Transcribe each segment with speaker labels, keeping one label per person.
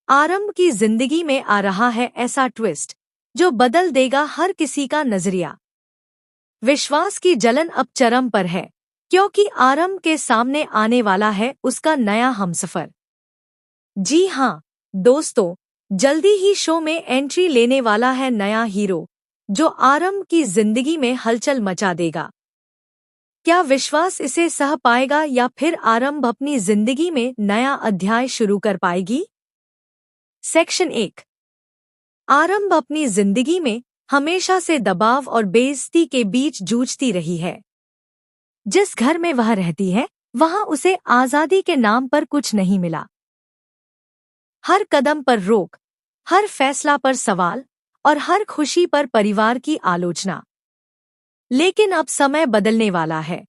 Speaker 1: आरंभ की जिंदगी में आ रहा है ऐसा ट्विस्ट जो बदल देगा हर किसी का नजरिया। विश्वास की जलन अब चरम पर है क्योंकि आरंभ के सामने आने वाला है उसका नया हमसफर। जी हाँ दोस्तों, जल्दी ही शो में एंट्री लेने वाला है नया हीरो जो आरंभ की जिंदगी में हलचल मचा देगा। क्या विश्वास इसे सह पाएगा या फिर आरंभ अपनी जिंदगी में नया अध्याय शुरू कर पाएगी? सेक्शन 1। आरंभ अपनी जिंदगी में हमेशा से दबाव और बेइज्जती के बीच जूझती रही है। जिस घर में वह रहती है वहां उसे आजादी के नाम पर कुछ नहीं मिला। हर कदम पर रोक, हर फैसला पर सवाल और हर खुशी पर परिवार की आलोचना। लेकिन अब समय बदलने वाला है।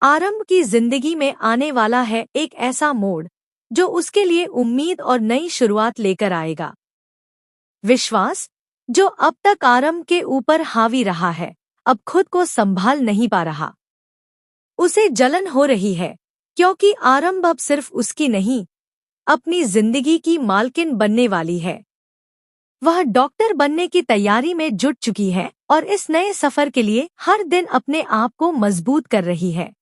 Speaker 1: आरंभ की जिंदगी में आने वाला है एक ऐसा मोड़ जो उसके लिए उम्मीद और नई शुरुआत लेकर आएगा। विश्वास, जो अब तक आरंभ के ऊपर हावी रहा है, अब खुद को संभाल नहीं पा रहा। उसे जलन हो रही है क्योंकि आरंभ अब सिर्फ उसकी नहीं, अपनी जिंदगी की मालकिन बनने वाली है। वह डॉक्टर बनने की तैयारी में जुट चुकी है और इस नए सफर के लिए हर दिन अपने आप को मजबूत कर रही है।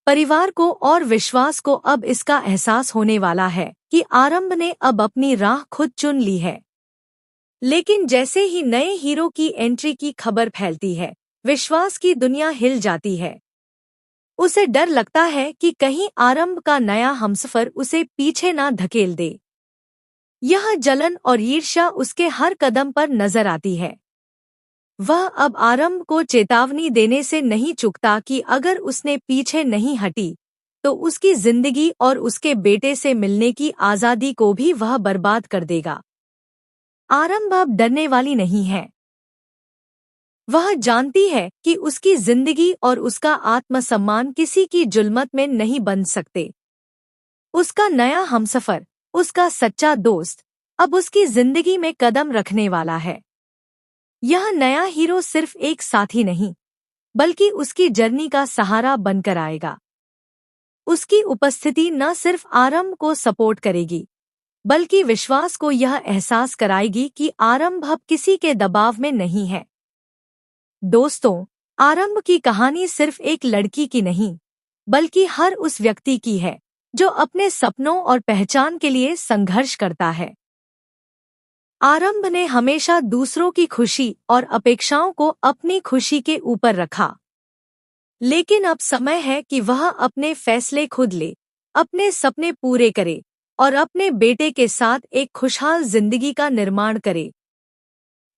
Speaker 1: परिवार को और विश्वास को अब इसका एहसास होने वाला है कि आरंभ ने अब अपनी राह खुद चुन ली है। लेकिन जैसे ही नए हीरो की एंट्री की खबर फैलती है, विश्वास की दुनिया हिल जाती है। उसे डर लगता है कि कहीं आरंभ का नया हमसफर उसे पीछे ना धकेल दे। यह जलन और ईर्ष्या उसके हर कदम पर नजर आती है। वह अब आरंभ को चेतावनी देने से नहीं चूकता कि अगर उसने पीछे नहीं हटी तो उसकी जिंदगी और उसके बेटे से मिलने की आजादी को भी वह बर्बाद कर देगा। आरंभ अब डरने वाली नहीं है। वह जानती है कि उसकी जिंदगी और उसका आत्मसम्मान किसी की जुल्मत में नहीं बन सकते। उसका नया हमसफर, उसका सच्चा दोस्त, अब उसकी जिंदगी में कदम रखने वाला है। यह नया हीरो सिर्फ एक साथी नहीं, बल्कि उसकी जर्नी का सहारा बनकर आएगा। उसकी उपस्थिति न सिर्फ आरंभ को सपोर्ट करेगी, बल्कि विश्वास को यह एहसास कराएगी कि आरंभ अब किसी के दबाव में नहीं है। दोस्तों, आरंभ की कहानी सिर्फ एक लड़की की नहीं, बल्कि हर उस व्यक्ति की है जो अपने सपनों और पहचान के लिए संघर्ष करता है। आरंभ ने हमेशा दूसरों की खुशी और अपेक्षाओं को अपनी खुशी के ऊपर रखा। लेकिन अब समय है कि वह अपने फैसले खुद ले, अपने सपने पूरे करे और अपने बेटे के साथ एक खुशहाल जिंदगी का निर्माण करे।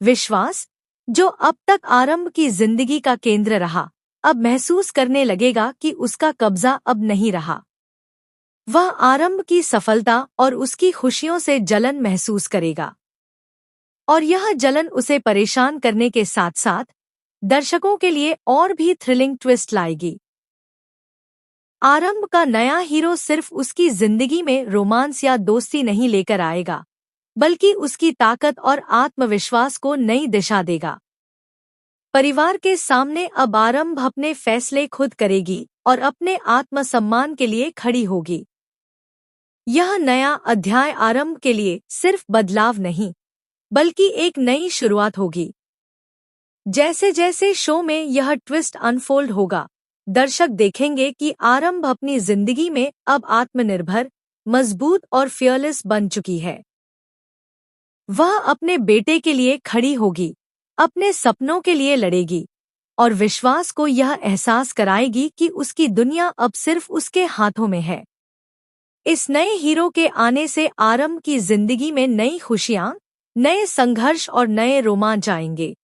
Speaker 1: विश्वास, जो अब तक आरंभ की जिंदगी का केंद्र रहा, अब महसूस करने लगेगा कि उसका कब्जा अब नहीं रहा। वह आरंभ की सफलता और उसकी खुशियों से जलन महसूस करेगा, और यह जलन उसे परेशान करने के साथ साथ दर्शकों के लिए और भी थ्रिलिंग ट्विस्ट लाएगी। आरंभ का नया हीरो सिर्फ उसकी जिंदगी में रोमांस या दोस्ती नहीं लेकर आएगा, बल्कि उसकी ताकत और आत्मविश्वास को नई दिशा देगा। परिवार के सामने अब आरंभ अपने फैसले खुद करेगी और अपने आत्मसम्मान के लिए खड़ी होगी। यह नया अध्याय आरंभ के लिए सिर्फ बदलाव नहीं, बल्कि एक नई शुरुआत होगी। जैसे जैसे शो में यह ट्विस्ट अनफोल्ड होगा, दर्शक देखेंगे कि आरंभ अपनी जिंदगी में अब आत्मनिर्भर, मजबूत और फियरलेस बन चुकी है। वह अपने बेटे के लिए खड़ी होगी, अपने सपनों के लिए लड़ेगी और विश्वास को यह एहसास कराएगी कि उसकी दुनिया अब सिर्फ उसके हाथों में है। इस नए हीरो के आने से आरंभ की जिंदगी में नई खुशियां, नए संघर्ष और नए रोमांच आएंगे।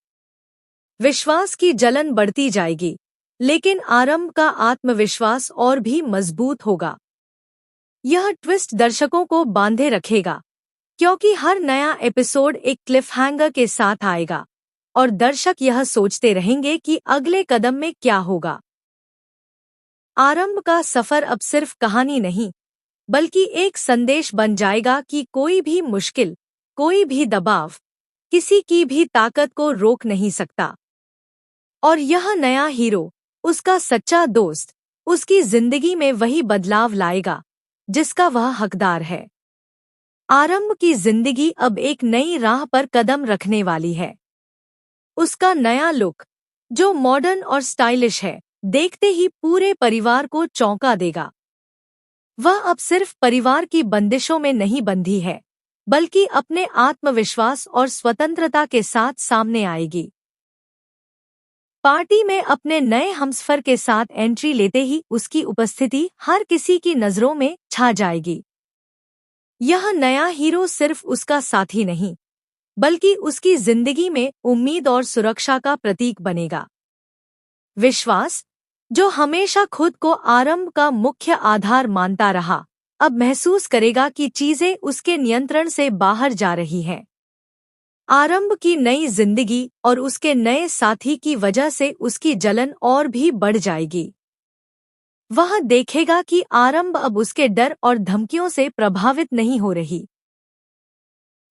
Speaker 1: विश्वास की जलन बढ़ती जाएगी, लेकिन आरंभ का आत्मविश्वास और भी मजबूत होगा। यह ट्विस्ट दर्शकों को बांधे रखेगा, क्योंकि हर नया एपिसोड एक क्लिफहैंगर के साथ आएगा और दर्शक यह सोचते रहेंगे कि अगले कदम में क्या होगा। आरंभ का सफर अब सिर्फ कहानी नहीं, बल्कि एक संदेश बन जाएगा कि कोई भी मुश्किल, कोई भी दबाव, किसी की भी ताकत को रोक नहीं सकता। और यह नया हीरो, उसका सच्चा दोस्त, उसकी जिंदगी में वही बदलाव लाएगा जिसका वह हकदार है। आरंभ की जिंदगी अब एक नई राह पर कदम रखने वाली है। उसका नया लुक, जो मॉडर्न और स्टाइलिश है, देखते ही पूरे परिवार को चौंका देगा। वह अब सिर्फ परिवार की बंदिशों में नहीं बंधी है, बल्कि अपने आत्मविश्वास और स्वतंत्रता के साथ सामने आएगी। पार्टी में अपने नए हमसफर के साथ एंट्री लेते ही उसकी उपस्थिति हर किसी की नजरों में छा जाएगी। यह नया हीरो सिर्फ उसका साथी नहीं, बल्कि उसकी जिंदगी में उम्मीद और सुरक्षा का प्रतीक बनेगा। विश्वास, जो हमेशा खुद को आरंभ का मुख्य आधार मानता रहा, अब महसूस करेगा कि चीजें उसके नियंत्रण से बाहर जा रही हैं। आरंभ की नई जिंदगी और उसके नए साथी की वजह से उसकी जलन और भी बढ़ जाएगी। वह देखेगा कि आरंभ अब उसके डर और धमकियों से प्रभावित नहीं हो रही।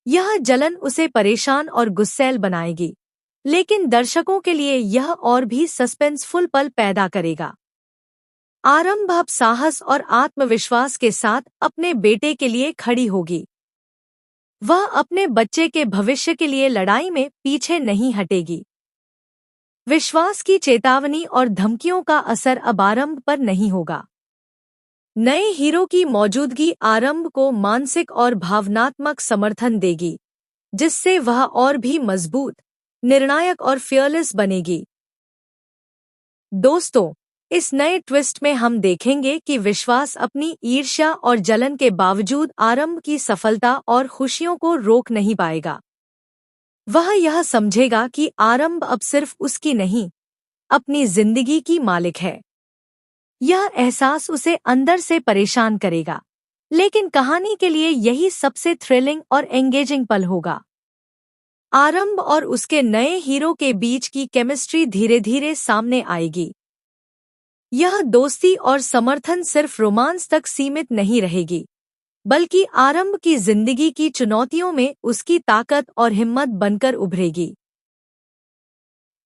Speaker 1: यह जलन उसे परेशान और गुस्सैल बनाएगी, लेकिन दर्शकों के लिए यह और भी सस्पेंसफुल पल पैदा करेगा। आरंभ अब साहस और आत्मविश्वास के साथ अपने बेटे के लिए खड़ी होगी। वह अपने बच्चे के भविष्य के लिए लड़ाई में पीछे नहीं हटेगी। विश्वास की चेतावनी और धमकियों का असर अब आरंभ पर नहीं होगा। नए हीरो की मौजूदगी आरंभ को मानसिक और भावनात्मक समर्थन देगी, जिससे वह और भी मजबूत, निर्णायक और फियरलेस बनेगी। दोस्तों, इस नए ट्विस्ट में हम देखेंगे कि विश्वास अपनी ईर्ष्या और जलन के बावजूद आरंभ की सफलता और खुशियों को रोक नहीं पाएगा। वह यह समझेगा कि आरंभ अब सिर्फ उसकी नहीं, अपनी जिंदगी की मालिक है। यह एहसास उसे अंदर से परेशान करेगा, लेकिन कहानी के लिए यही सबसे थ्रिलिंग और एंगेजिंग पल होगा। आरंभ और उसके नए हीरो के बीच की केमिस्ट्री धीरे धीरे सामने आएगी। यह दोस्ती और समर्थन सिर्फ रोमांस तक सीमित नहीं रहेगी, बल्कि आरंभ की जिंदगी की चुनौतियों में उसकी ताकत और हिम्मत बनकर उभरेगी।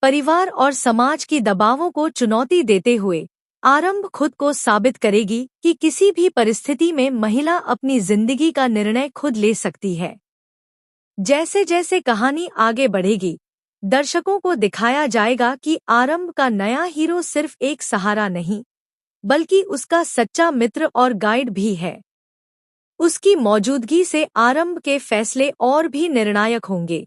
Speaker 1: परिवार और समाज की दबावों को चुनौती देते हुए आरंभ खुद को साबित करेगी कि किसी भी परिस्थिति में महिला अपनी जिंदगी का निर्णय खुद ले सकती है। जैसे जैसे कहानी आगे बढ़ेगी, दर्शकों को दिखाया जाएगा कि आरंभ का नया हीरो सिर्फ एक सहारा नहीं, बल्कि उसका सच्चा मित्र और गाइड भी है। उसकी मौजूदगी से आरंभ के फैसले और भी निर्णायक होंगे।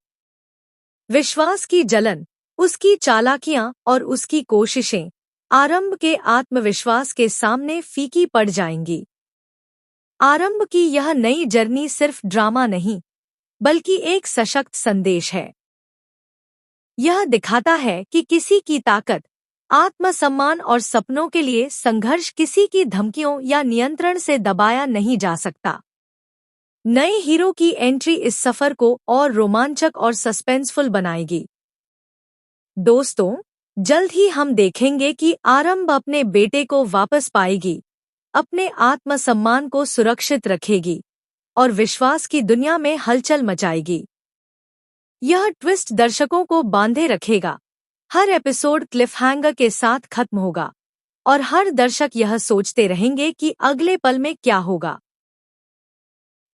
Speaker 1: विश्वास की जलन, उसकी चालाकियां और उसकी कोशिशें आरंभ के आत्मविश्वास के सामने फीकी पड़ जाएंगी। आरंभ की यह नई जर्नी सिर्फ ड्रामा नहीं, बल्कि एक सशक्त संदेश है। यह दिखाता है कि किसी की ताकत, आत्मसम्मान और सपनों के लिए संघर्ष किसी की धमकियों या नियंत्रण से दबाया नहीं जा सकता। नए हीरो की एंट्री इस सफर को और रोमांचक और सस्पेंसफुल बनाएगी। दोस्तों, जल्द ही हम देखेंगे कि आरंभ अपने बेटे को वापस पाएगी, अपने आत्मसम्मान को सुरक्षित रखेगी और विश्वास की दुनिया में हलचल मचाएगी। यह ट्विस्ट दर्शकों को बांधे रखेगा। हर एपिसोड क्लिफहैंगर के साथ खत्म होगा और हर दर्शक यह सोचते रहेंगे कि अगले पल में क्या होगा।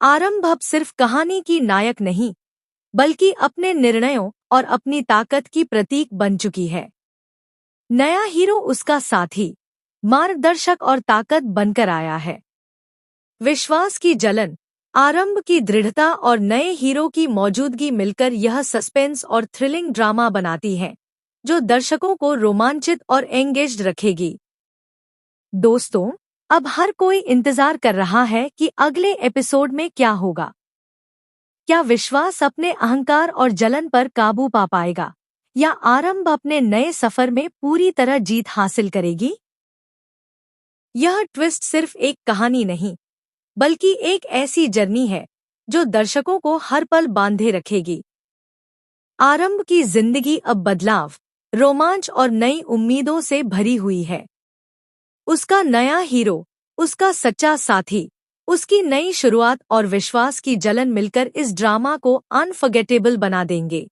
Speaker 1: आरंभ अब सिर्फ कहानी की नायक नहीं, बल्कि अपने निर्णयों और अपनी ताकत की प्रतीक बन चुकी है। नया हीरो उसका साथी, मार्गदर्शक और ताकत बनकर आया है। विश्वास की जलन, आरंभ की दृढ़ता और नए हीरो की मौजूदगी मिलकर यह सस्पेंस और थ्रिलिंग ड्रामा बनाती है, जो दर्शकों को रोमांचित और एंगेज्ड रखेगी। दोस्तों, अब हर कोई इंतजार कर रहा है कि अगले एपिसोड में क्या होगा। क्या विश्वास अपने अहंकार और जलन पर काबू पा पाएगा, या आरंभ अपने नए सफर में पूरी तरह जीत हासिल करेगी? यह ट्विस्ट सिर्फ एक कहानी नहीं, बल्कि एक ऐसी जर्नी है जो दर्शकों को हर पल बांधे रखेगी। आरंभ की जिंदगी अब बदलाव, रोमांच और नई उम्मीदों से भरी हुई है। उसका नया हीरो, उसका सच्चा साथी, उसकी नई शुरुआत और विश्वास की जलन मिलकर इस ड्रामा को अनफॉरगेटेबल बना देंगे।